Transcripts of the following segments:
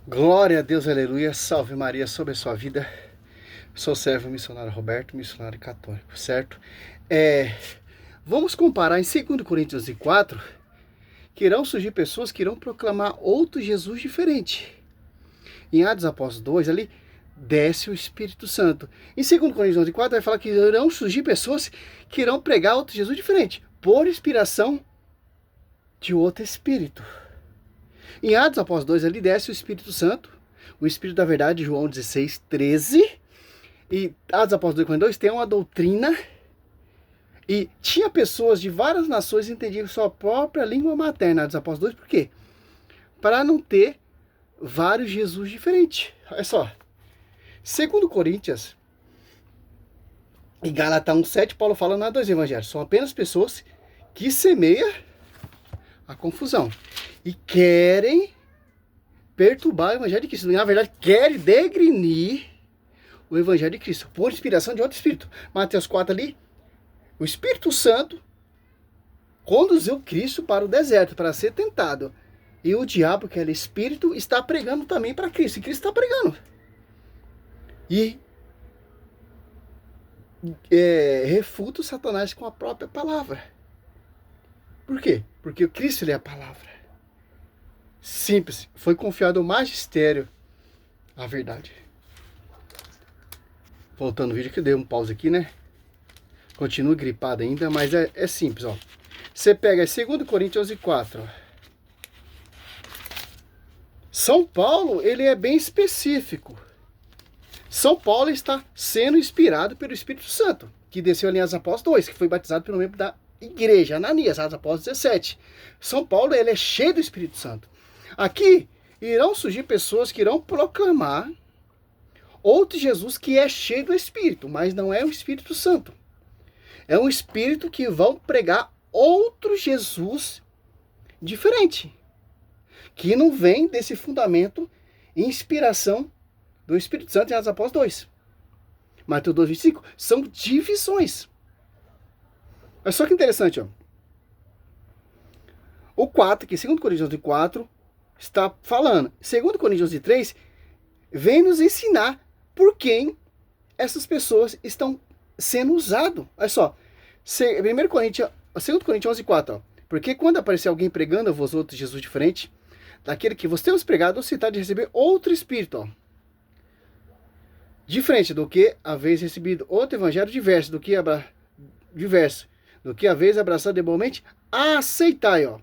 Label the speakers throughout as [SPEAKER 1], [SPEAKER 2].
[SPEAKER 1] Glória a Deus, aleluia, salve Maria sobre a sua vida. Sou servo missionário Roberto, missionário católico, certo? Vamos comparar em 2 Coríntios 4, que irão surgir pessoas que irão proclamar outro Jesus diferente. Em Atos Apóstolos 2, ali, desce o Espírito Santo. Em 2 Coríntios 4, vai falar que irão surgir pessoas que irão pregar outro Jesus diferente, por inspiração de outro Espírito. Em Atos Apóstolos 2, ali desce o Espírito Santo, o Espírito da Verdade, João 16, 13. E Atos Apóstolos 2 tem uma doutrina. E tinha pessoas de várias nações que entendiam sua própria língua materna. Atos Apóstolos 2, por quê? Para não ter vários Jesus diferentes. Olha só. 2 Coríntios e Gálatas 1,7, Paulo fala nas dois evangelhos. São apenas pessoas que semeiam a confusão e querem perturbar o evangelho de Cristo. Na verdade, querem degrinir o evangelho de Cristo por inspiração de outro espírito. Mateus 4 ali, o Espírito Santo conduziu Cristo para o deserto para ser tentado. E o diabo, que era espírito, está pregando também para Cristo. E Cristo está pregando. E refuta o Satanás com a própria palavra. Por quê? Porque o Cristo ele é a palavra. Simples. Foi confiado ao magistério a verdade. Voltando o vídeo que eu dei um pause aqui, né? Continuo gripado ainda, mas é simples, ó. Você pega 2 Coríntios 4, ó. São Paulo, ele é bem específico. São Paulo está sendo inspirado pelo Espírito Santo, que desceu ali em Atos Apóstolos 2, que foi batizado pelo membro da igreja, Ananias, Atos Apóstolos 17. São Paulo, ele é cheio do Espírito Santo. Aqui, irão surgir pessoas que irão proclamar outro Jesus que é cheio do Espírito, mas não é o Espírito Santo. É um Espírito que vão pregar outro Jesus diferente, que não vem desse fundamento e inspiração do Espírito Santo em Atos Apóstolos 2. Mateus 2, 25, são divisões. Olha só que interessante, ó. O 4, que 2 Coríntios 4, está falando. 2 Coríntios 3, vem nos ensinar por quem essas pessoas estão sendo usadas. Olha só. 2 Coríntios 4, ó. Porque quando aparecer alguém pregando a vós outros Jesus diferente daquele que vos temos pregado, ou citar de receber outro Espírito, ó. Diferente do que haveis recebido outro evangelho diverso do que haveis abraçado igualmente, aceitai, ó.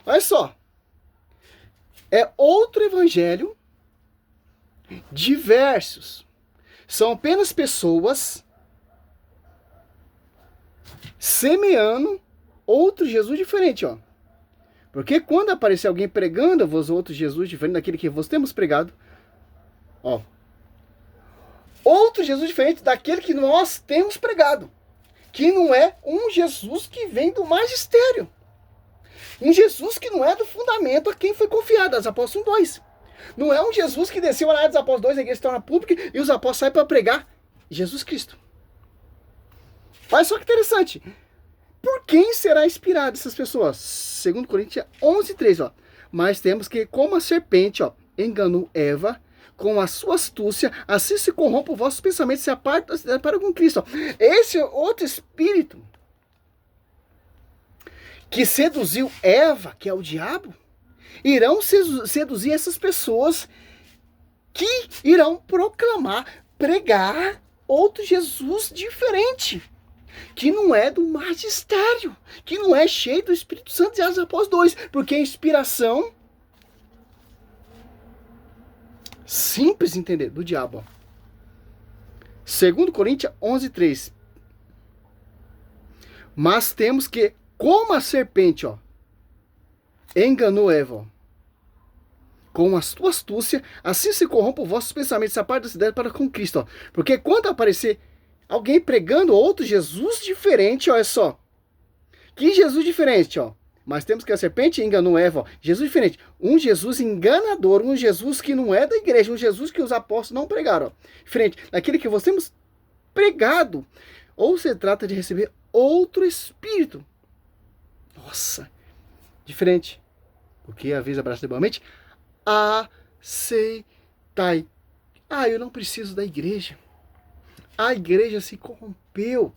[SPEAKER 1] Olha só. É outro evangelho diversos. São apenas pessoas semeando outro Jesus diferente, ó. Porque quando aparecer alguém pregando a vós outro Jesus diferente daquele que vos temos pregado, ó, outro Jesus diferente daquele que nós temos pregado, que não é um Jesus que vem do magistério, um Jesus que não é do fundamento a quem foi confiado, Atos Apóstolos 2. Não é um Jesus que desceu lá dos Apóstolos 2, a igreja se torna pública e os apóstolos saem para pregar Jesus Cristo. Olha só que interessante. Por quem será inspirado essas pessoas? 2 Coríntios 11, 3, ó. Mas temos que, como a serpente, ó, enganou Eva com a sua astúcia, assim se corrompe os vossos pensamentos, se apartam para com Cristo. Ó. Esse outro espírito que seduziu Eva, que é o diabo, irão seduzir essas pessoas que irão pregar outro Jesus diferente, que não é do magistério, que não é cheio do Espírito Santo e Atos Apóstolos 2, porque a inspiração simples entender do diabo. 2 Coríntios 11, 3. Mas temos que, como a serpente, ó, enganou Eva, ó, com a sua astúcia, assim se corrompam os vossos pensamentos, se apartam da cidade para com Cristo. Ó. Porque quando aparecer alguém pregando outro Jesus diferente, olha só. Que Jesus diferente, ó. Mas temos que a serpente enganou Eva, ó. Jesus diferente. Um Jesus enganador, um Jesus que não é da igreja, um Jesus que os apóstolos não pregaram, ó. Diferente daquele que nós temos pregado. Ou se trata de receber outro Espírito. Nossa, diferente. Porque às vezes abraça igualmente aceitai. Ah, eu não preciso da igreja. A igreja se corrompeu.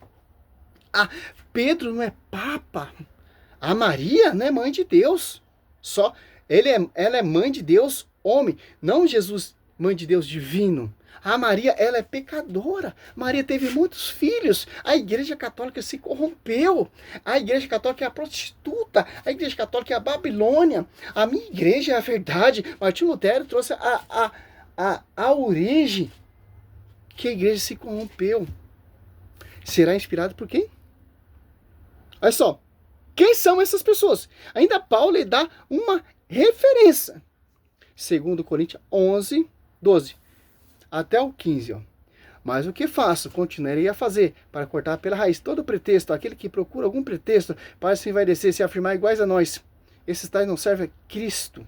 [SPEAKER 1] Ah, Pedro não é papa. A Maria não é mãe de Deus. Só ela é mãe de Deus, homem. Não Jesus, mãe de Deus divino. A Maria, ela é pecadora. Maria teve muitos filhos. A igreja católica se corrompeu. A igreja católica é a prostituta. A igreja católica é a Babilônia. A minha igreja é a verdade. Martinho Lutero trouxe a origem que a igreja se corrompeu. Será inspirado por quem? Olha só. Quem são essas pessoas? Ainda Paulo lhe dá uma referência. 2 Coríntios 11, 12. Até o 15. Ó. Mas o que faço? Continuarei a fazer, para cortar pela raiz todo pretexto, aquele que procura algum pretexto para se envaidecer, se afirmar iguais a nós. Esses tais não servem a Cristo.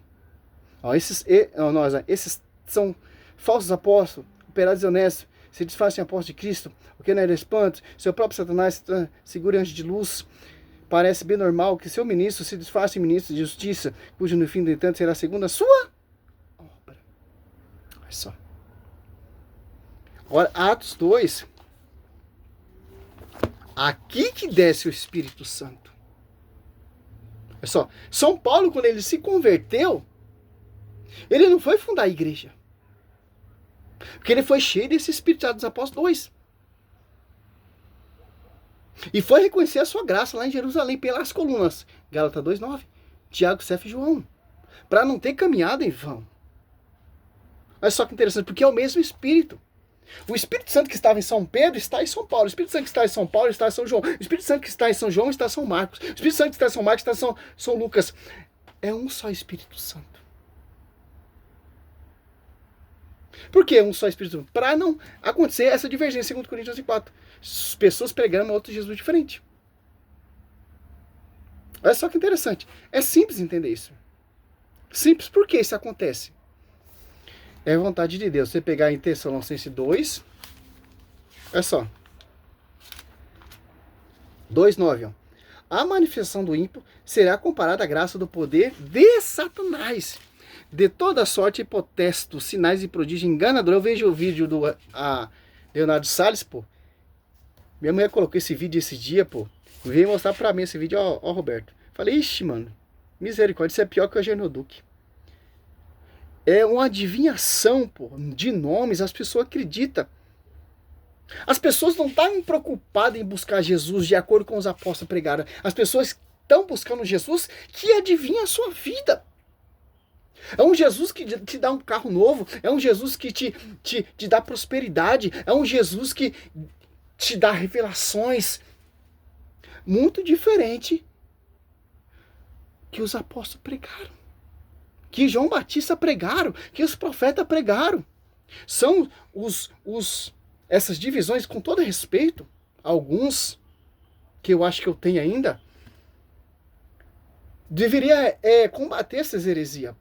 [SPEAKER 1] Ó, esses são falsos apóstolos, operários honestos, se disfarçam apóstolos de Cristo, o que não era espanto, seu próprio Satanás segura anjo de luz. Parece bem normal que seu ministro se disfarce em ministro de justiça, cujo no fim, do entanto, será segundo a sua obra. Olha só. Agora, Atos 2. Aqui que desce o Espírito Santo. Olha só. São Paulo, quando ele se converteu, ele não foi fundar a igreja. Porque ele foi cheio desse Espírito dos Apóstolos 2. E foi reconhecer a sua graça lá em Jerusalém pelas colunas. Gálatas 2:9. Tiago, Cefas e João. Para não ter caminhado em vão. Olha só que interessante, porque é o mesmo Espírito. O Espírito Santo que estava em São Pedro está em São Paulo. O Espírito Santo que está em São Paulo está em São João. O Espírito Santo que está em São João está em São Marcos. O Espírito Santo que está em São Marcos está em São Lucas. É um só Espírito Santo. Por que um só Espírito Santo? Para não acontecer essa divergência, segundo Coríntios 4. Pessoas pregando outro Jesus diferente. Olha só que interessante. É simples entender isso. Simples por que isso acontece? É vontade de Deus. Você pegar em Tessalonicenses 2. Olha só. 2:9. Ó. A manifestação do ímpio será comparada à graça do poder de Satanás. De toda sorte, hipotestos, sinais e prodígios enganadores. Eu vejo o vídeo do Leonardo Salles, pô. Minha mulher colocou esse vídeo esse dia, pô. Veio mostrar pra mim esse vídeo, ó, Roberto. Falei, ixi, mano. Misericórdia, isso é pior que o Genoduque. É uma adivinhação, pô, de nomes, as pessoas acreditam. As pessoas não estão preocupadas em buscar Jesus de acordo com os apóstolos pregaram. As pessoas estão buscando Jesus que adivinha a sua vida. É um Jesus que te dá um carro novo. É um Jesus que te dá prosperidade. É um Jesus que te dá revelações. Muito diferente que os apóstolos pregaram. Que João Batista pregaram. Que os profetas pregaram. São essas divisões, com todo respeito, alguns que eu acho que eu tenho ainda, deveria combater essas heresias.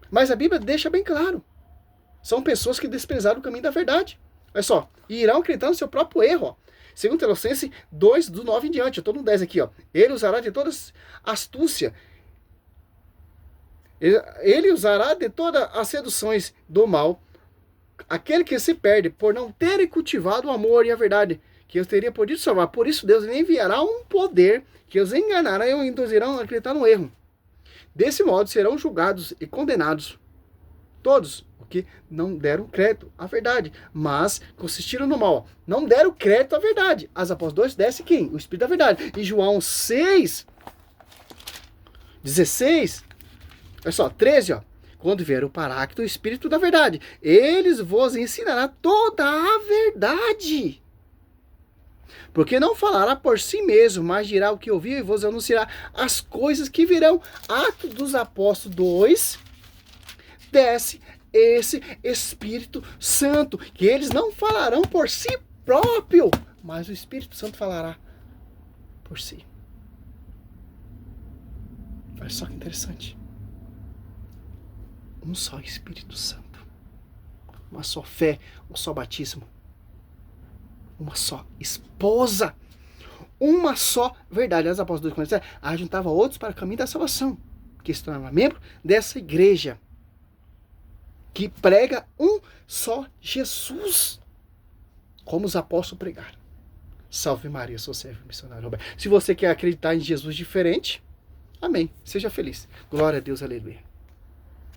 [SPEAKER 1] Mas a Bíblia deixa bem claro. São pessoas que desprezaram o caminho da verdade. Olha só. E irão acreditar no seu próprio erro. Ó. Segundo Tessalonicenses 2, do 9 em diante. Eu estou no 10 aqui. Ó. Ele usará de toda astúcia. Ele usará de todas as seduções do mal. Aquele que se perde por não terem cultivado o amor e a verdade que eu teria podido salvar. Por isso Deus lhe enviará um poder que os enganará e induzirão a acreditar no erro. Desse modo serão julgados e condenados todos os que não deram crédito à verdade, mas consistiram no mal. Não deram crédito à verdade. As apóstolos 2 desce quem? O Espírito da verdade. E João 6, 16, olha só, 13, ó. Quando vier o Paráclito, o Espírito da verdade, eles vos ensinará toda a verdade. Porque não falará por si mesmo, mas dirá o que ouviu e vos anunciará as coisas que virão. Atos dos Apóstolos 2, desce esse Espírito Santo, que eles não falarão por si próprio, mas o Espírito Santo falará por si. Olha só que interessante. Um só Espírito Santo, uma só fé, um só batismo, uma só esposa, uma só verdade. As apóstolos 2:47 ajuntava outros para o caminho da salvação, que se tornava membro dessa igreja. que prega um só Jesus, como os apóstolos pregaram. Salve Maria, sou servo missionário Roberto. Se você quer acreditar em Jesus diferente, amém. Seja feliz. Glória a Deus, aleluia.